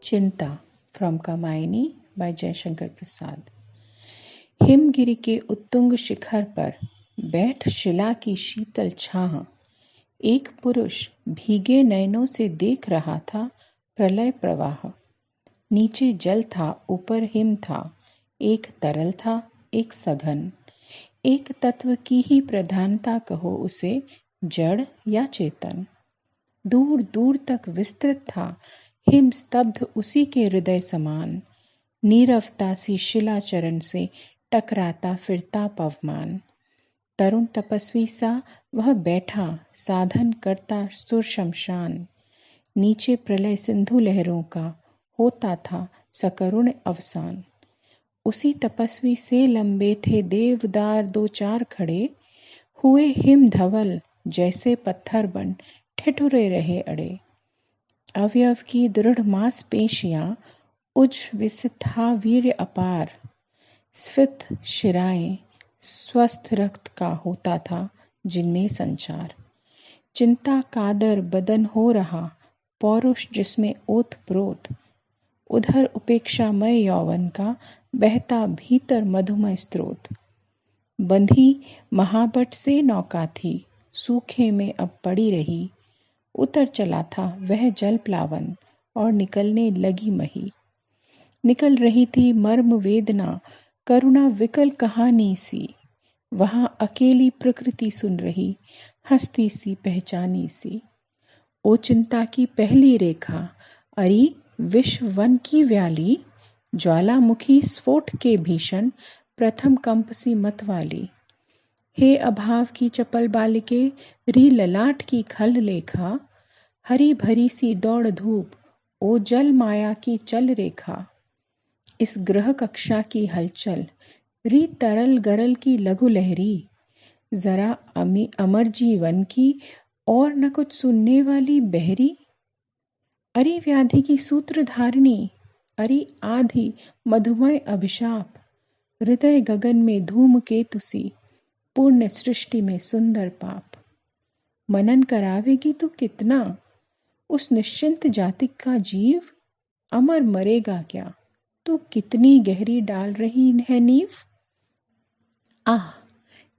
चिंता from Kamayani bye Jaishankar Prasad. Himgiri के उत्तुंग शिखर पर बैठ शिला की शीतल छाह एक पुरुष भीगे नयनों से देख रहा था प्रलय प्रवाह। नीचे जल था, ऊपर हिम था, एक तरल था, एक सघन। एक तत्व की ही प्रधानता कहो उसे, जड़ या चेतन। दूर दूर तक विस्तृत था हिम स्तब्ध उसी के हृदय समान। नीरवता सी शिला चरण से टकराता फिरता पवमान। तरुण तपस्वी सा वह बैठा साधन करता सुर शमशान। नीचे प्रलय सिंधु लहरों का होता था सकरुण अवसान। उसी तपस्वी से लंबे थे देवदार दो चार खड़े, हुए हिम धवल जैसे पत्थर बन ठिठुरे रहे अड़े। अवयव की दृढ़ मांसपेशियां उज्ज्वसिता वीर्य अपार। स्फीत शिराएं स्वस्थ रक्त का होता था जिनमें संचार। चिंता कादर बदन हो रहा पौरुष जिसमें ओत प्रोत। उधर उपेक्षामय यौवन का बहता भीतर मधुमय स्रोत। बंधी महाबट से नौका थी, सूखे में अब पड़ी रही। उतर चला था वह जल प्लावन और निकलने लगी मही। निकल रही थी मर्म वेदना करुणा विकल कहानी सी। वहां अकेली प्रकृति सुन रही हस्ती सी पहचानी सी। ओ चिंता की पहली रेखा, अरी विश्व वन की व्याली। ज्वालामुखी स्फोट के भीषण प्रथम कंप सी मत वाली। हे अभाव की चपल बालिके, री ललाट की खल लेखा। हरी भरी सी दौड़ धूप, ओ जल माया की चल रेखा। इस ग्रह कक्षा की हलचल, री तरल गरल की लघु लहरी। जरा अमर जीवन की और न कुछ सुनने वाली बहरी। अरे व्याधि की सूत्रधारिणी, अरे आधी मधुमय अभिशाप। हृदय गगन में धूम केतुसी, पूर्ण सृष्टि में सुंदर पाप। मनन करावेगी तू कितना, उस निश्चिंत जाति का जीव। अमर मरेगा क्या, तू कितनी गहरी डाल रही है नींव। आह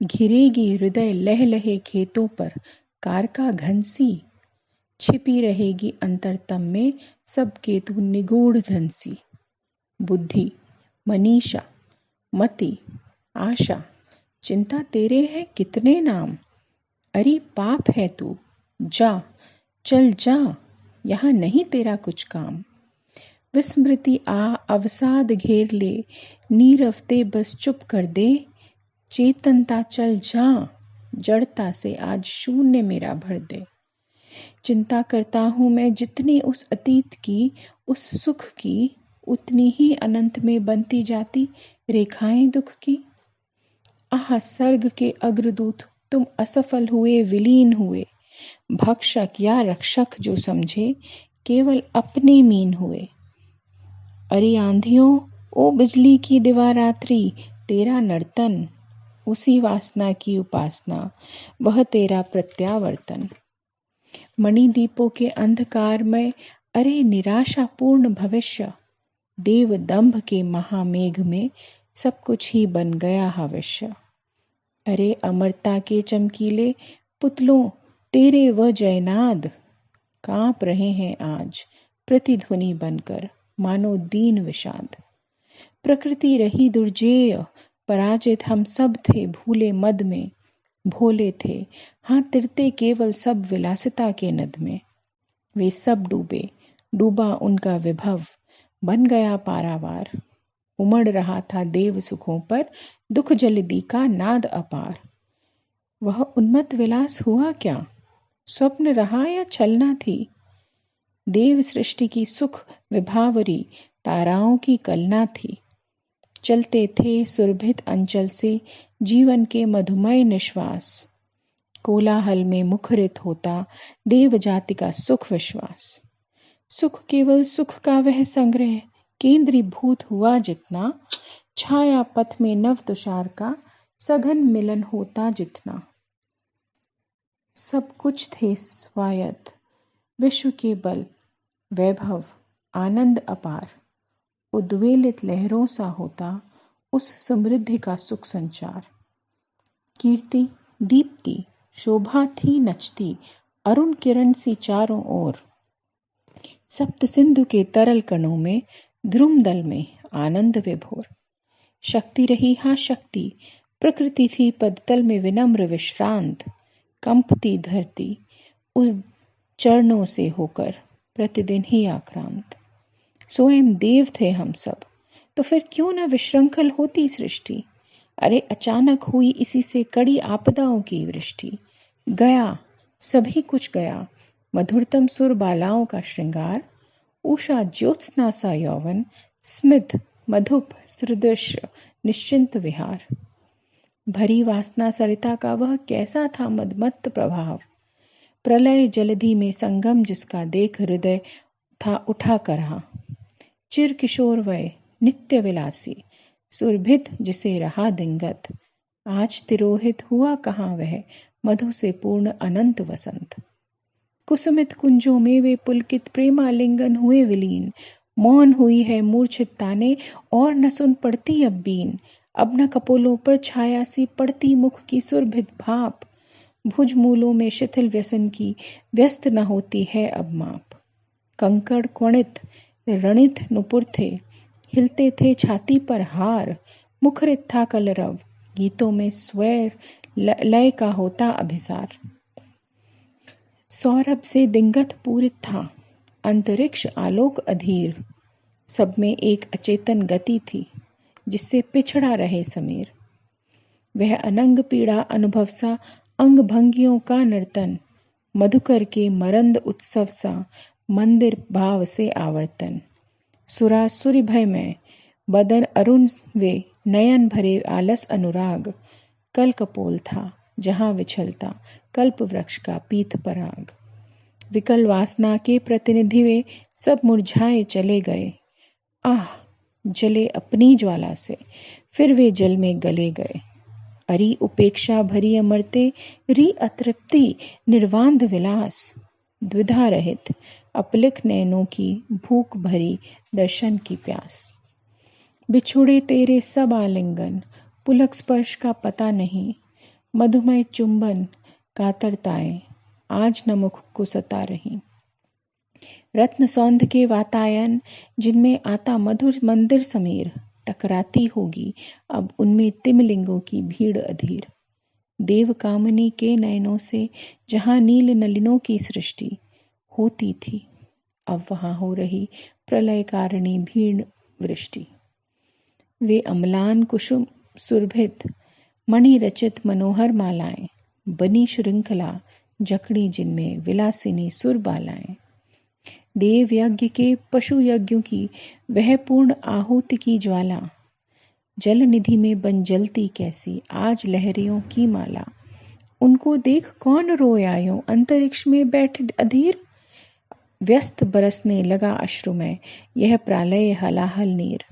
घिरेगी हृदय लह लहे खेतों पर कार का घनसी। छिपी रहेगी अंतरतम में सब केतु निगूढ़ धनसी। बुद्धि, मनीषा, मति, आशा, चिंता तेरे हैं कितने नाम। अरे पाप है तू, जा चल जा, यहाँ नहीं तेरा कुछ काम। विस्मृति आ अवसाद घेर ले, नीरवते बस चुप कर दे। चेतनता चल जा, जड़ता से आज शून्य मेरा भर दे। चिंता करता हूँ मैं जितनी उस अतीत की, उस सुख की, उतनी ही अनंत में बनती जाती रेखाएं दुख की। आह सर्ग के अग्रदूत तुम असफल हुए विलीन हुए। भक्षक या रक्षक जो समझे केवल अपने मीन हुए। अरे आंधियों, ओ बिजली की दिवारात्रि, तेरा नर्तन। उसी वासना की उपासना, वह तेरा प्रत्यावर्तन। मणिदीपों के अंधकार में अरे निराशापूर्ण भविष्य। देव दंभ के महामेघ में सब कुछ ही बन गया हविष्य। अरे अमरता के चमकीले पुतलों, तेरे वह जयनाद कांप रहे हैं आज प्रतिध्वनि बनकर, मानो दीन विषाद। प्रकृति रही दुर्जेय, पराजित हम सब थे भूले मद में। भोले थे हाँ तिरते केवल सब विलासिता के नद में। वे सब डूबे, डूबा उनका विभव, बन गया पारावार। उमड़ रहा था देव सुखों पर दुख जलदी का नाद अपार। वह उन्मत्त विलास हुआ क्या, स्वप्न रहा या छलना थी। देव सृष्टि की सुख विभावरी ताराओं की कलना थी। चलते थे सुरभित अंचल से जीवन के मधुमय निश्वास। कोलाहल में मुखरित होता देव जाति का सुख विश्वास। सुख केवल सुख का वह संग्रह केंद्रीभूत हुआ जितना। छाया पथ में नव तुषार का सघन मिलन होता जितना। सब कुछ थे स्वायत्त विश्व के बल वैभव आनंद अपार, उद्वेलित लहरों सा होता उस समृद्धि का सुख संचार। कीर्ति, दीप्ति, शोभा थी नचती, अरुण किरण सी चारों ओर। सप्त सिंधु के तरल कणों में, ध्रुम दल में आनंद विभोर। शक्ति रही हाँ शक्ति, प्रकृति थी पदतल में विनम्र विश्रांत। कंपती धरती उस चरणों से होकर प्रतिदिन ही आक्रांत। स्वयं देव थे हम सब, तो फिर क्यों न विश्रंखल होती सृष्टि। अरे अचानक हुई इसी से कड़ी आपदाओं की वृष्टि। गया सभी कुछ गया, मधुरतम सुर बालाओं का श्रृंगार। उषा ज्योत्स्ना सा यौवन, स्मित मधुप सदृश निश्चिंत विहार। भरी वासना सरिता का वह कैसा था मदमत्त प्रभाव। प्रलय जलधि में संगम जिसका देख हृदय था उठा करहा। चिर किशोर वय नित्य विलासी, सुरभित जिसे रहा दिंगत। आज तिरोहित हुआ कहाँ वह, मधु से पूर्ण अनंत वसंत। कुसुमित कुंजों में वे पुलकित प्रेमालिंगन हुए विलीन। मौन हुई है मूर्छित ताने, और न सुन पड़ती अब बीन। अब न कपोलों पर छाया सी पड़ती मुख की सुरभित भाप। भुज मूलों में शिथिल व्यसन की व्यस्त न होती है अब माप। कंकड़ क्वणित रणित नुपुर थे, हिलते थे छाती पर हार। मुखरित था कलरव, गीतों में स्वर लय का होता अभिसार। सौरभ से दिंगत पूरित था, अंतरिक्ष आलोक अधीर। सब में एक अचेतन गति थी, जिससे पिछड़ा रहे समीर। वह अनंग पीड़ा अनुभव सा, अंग भंगियों का नर्तन। मधुकर के मरंद उत्सव सा, मंदिर भाव से आवर्तन। सुरासुरी भय में बदन अरुण वे, नयन भरे आलस अनुराग। कल कपोल था जहाँ विछलता, कल्प वृक्ष का पीत पराग। विकल वासना के प्रतिनिधि वे, सब मुरझाए चले गए। आह जले अपनी ज्वाला से, फिर वे जल में गले गए। अरी उपेक्षा भरी अमरते, री अतृप्ति निर्वांध विलास। द्विधा रहित अपलिक नैनों की, भूख भरी दर्शन की प्यास। बिछुड़े तेरे सब आलिंगन, पुलक स्पर्श का पता नहीं। मधुमय चुंबन कातरताएं, आज न मुख को सता रही। रत्न सौंध के वातायन, जिनमें आता मधुर मंदिर समीर। टकराती होगी अब उनमें तिमिलिंगों की भीड़ अधीर। देव कामनी के नयनों से, जहाँ नील नलिनों की सृष्टि होती थी, अब वहां हो रही प्रलय कारिणी भीड़ वृष्टि। वे अम्लान कुसुम सुरभित, मणि रचित मनोहर मालाएं। बनी श्रृंखला जकड़ी जिनमें विलासिनी सुर बालाएं। देव यज्ञ के पशु यज्ञों की वह पूर्ण आहुति की ज्वाला। जल निधि में बन जलती कैसी आज लहरियों की माला। उनको देख कौन रोया यूं अंतरिक्ष में बैठ अधीर। व्यस्त बरसने लगा अश्रु में यह प्रलय हलाहल नीर।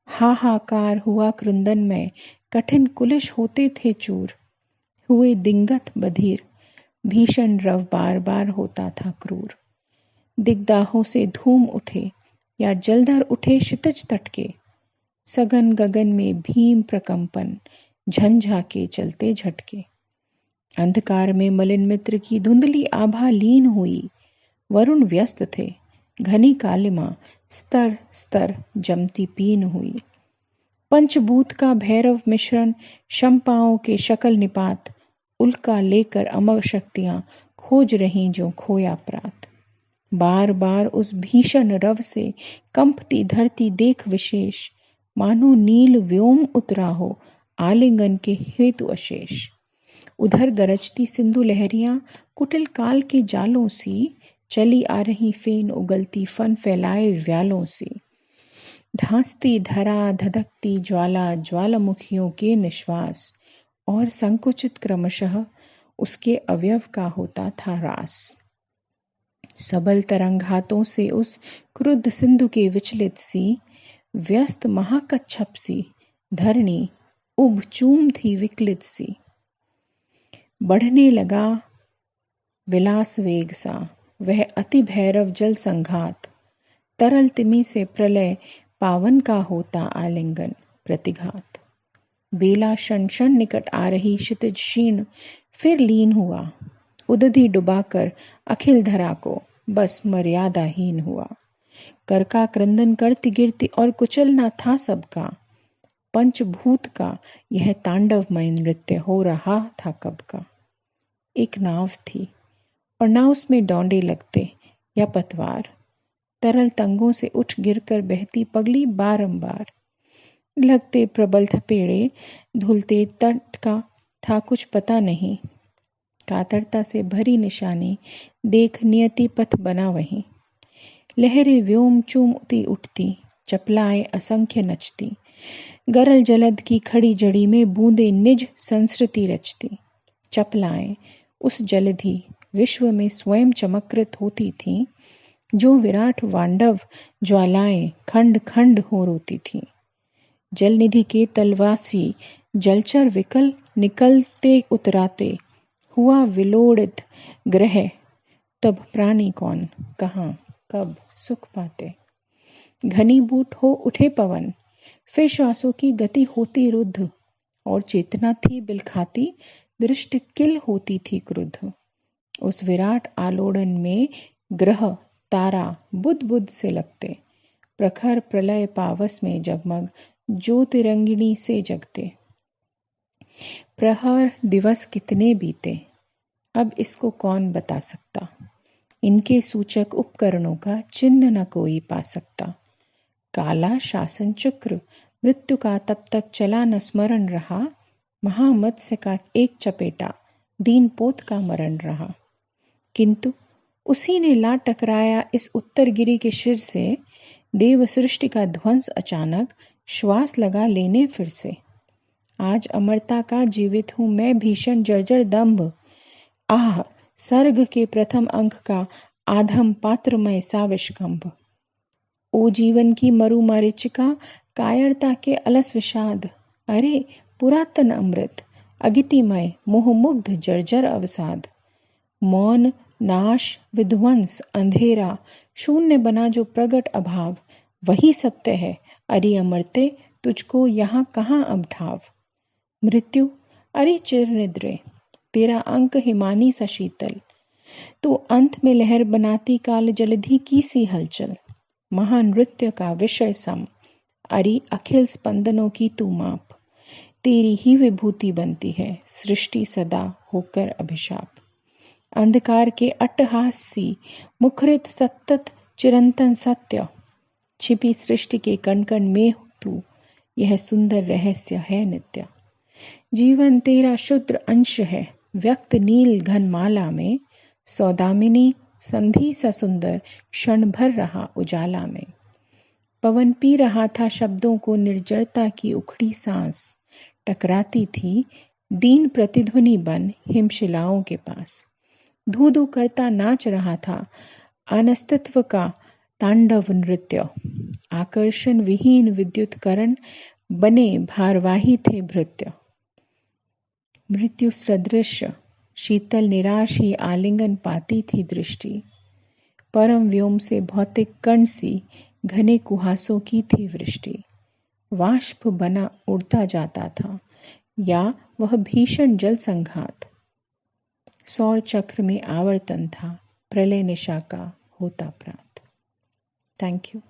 हाहाकार हुआ क्रंदन में, कठिन कुलिश होते थे चूर। हुए दिंगत बधिर, भीषण रव बार बार होता था क्रूर। दिग्दाहों से धूम उठे, या जलधर उठे क्षितिज तट के। सघन गगन में भीम प्रकंपन, झंझाके चलते झटके। अंधकार में मलिन मित्र की धुंधली आभा लीन हुई। वरुण व्यस्त थे, घनी कालिमा स्तर स्तर जमती पीन हुई। पंचभूत का भैरव मिश्रण, शंपाओं के शकल निपात। उल्का लेकर अमर शक्तियां खोज रही जो खोया प्रात। बार बार उस भीषण रव से कंपती धरती देख विशेष। मानो नील व्योम उतरा हो, आलिंगन के हेतु अशेष। उधर गरजती सिंधु लहरियां, कुटिल काल के जालों सी। चली आ रही फेन उगलती फन फैलाए व्यालों सी। ढांसती धरा धधकती ज्वाला, ज्वालामुखियों के निश्वास। और संकुचित क्रमशः उसके अवयव का होता था रास। सबल तरंग हाथों से उस क्रुद्ध सिंधु के विचलित सी। व्यस्त महाकच्छप सी, धरणी उब चूम थी विकलित सी। बढ़ने लगा विलास वेग सा, वह अति भैरव जल संघात। तरल तिमी से प्रलय पावन का होता आलिंगन प्रतिघात। बेला क्षण क्षण निकट आ रही क्षितिज क्षीण फिर लीन हुआ, उदधि डुबाकर अखिल धरा को बस मर्यादाहीन हुआ। कर का क्रंदन करती गिरती और कुचलना था सबका, पंचभूत का यह तांडवमय नृत्य हो रहा था कब का। एक नाव थी और नाव उसमें डोंडे लगते या पतवार, तरल तंगों से उठ गिरकर बहती पगली बारंबार। लगते प्रबल थपेड़े, धुलते तट का था कुछ पता नहीं, कातरता से भरी निशानी देख नियति पथ बना वहीं। लहरें व्योम चूमती उठती, चपलाएं असंख्य नचती, गरल जलद की खड़ी जड़ी में बूंदे निज संस्कृति रचती। चपलाएं उस जलधि विश्व में स्वयं चमकृत होती थीं, जो विराट वांडव ज्वालाएं खंड खंड हो रोती थीं। जलनिधि के तलवासी जलचर विकल निकलते उतराते, हुआ विलोड़ित ग्रह तब प्राणी कौन कहाँ कब सुख पाते। घनीभूत हो उठे पवन, फिर श्वासों की गति होती रुद्ध, और चेतना थी बिलखाती, दृष्टि किल होती थी क्रुद्ध। उस विराट आलोड़न में ग्रह तारा बुद्ध बुद्ध से लगते, प्रखर प्रलय पावस में जगमग ज्योतिरंगिणी से जगते। प्रहर दिवस कितने बीते, अब इसको कौन बता सकता, इनके सूचक उपकरणों का चिन्ह न कोई पा सकता। काला शासन चक्र मृत्यु का तब तक चला न स्मरण रहा, महामत्स्य का एक चपेटा दीन पोत का मरण रहा। किंतु उसी ने ला टकराया इस उत्तर गिरी के शिर से, देव सृष्टि का ध्वंस अचानक श्वास लगा लेने फिर से। आज अमरता का जीवित हूं मैं भीषण जर्जर दंभ, आह सर्ग के प्रथम अंक का आधम पात्रमय साविष्कंभ। ओ जीवन की मरु मरीचिका, कायरता के अलस विषाद, अरे पुरातन अमृत अगितिमय मोहमुग्ध जर्जर अवसाद। मौन नाश विध्वंस अंधेरा शून्य बना जो प्रगट अभाव, वही सत्य है अरे अमरते तुझको यहाँ कहाँ अब ठाव। मृत्यु अरे चिर निद्रे, तेरा अंक हिमानी सा शीतल, तो अंत में लहर बनाती काल जलधि की सी हलचल। महानृत्य का विषय सम, अरे अखिल स्पंदनों की तू माप, तेरी ही विभूति बनती है सृष्टि सदा होकर अभिशाप। अंधकार के अट्टहास सी मुखरित सतत चिरंतन सत्य, छिपी सृष्टि के कण कण में तू, यह सुंदर रहस्य है नित्य। जीवन तेरा शुद्र अंश है व्यक्त नील घनमाला में, सौदामिनी संधि सा सुंदर क्षण भर रहा उजाला में। पवन पी रहा था शब्दों को निर्जरता की उखड़ी सांस, टकराती थी दीन प्रतिध्वनि बन हिमशिलाओं के पास। धू धू करता नाच रहा था अनस्तित्व का तांडव नृत्य, आकर्षण विहीन विद्युत करण बने भारवाही थे भृत्य। मृत्यु सदृश शीतल निराश ही आलिंगन पाती थी दृष्टि, परम व्योम से भौतिक कण सी घने कुहासों की थी वृष्टि। वाष्प बना उड़ता जाता था या वह भीषण जल संघात, सौर चक्र में आवर्तन था प्रलय निशा का होता प्रात। Thank you.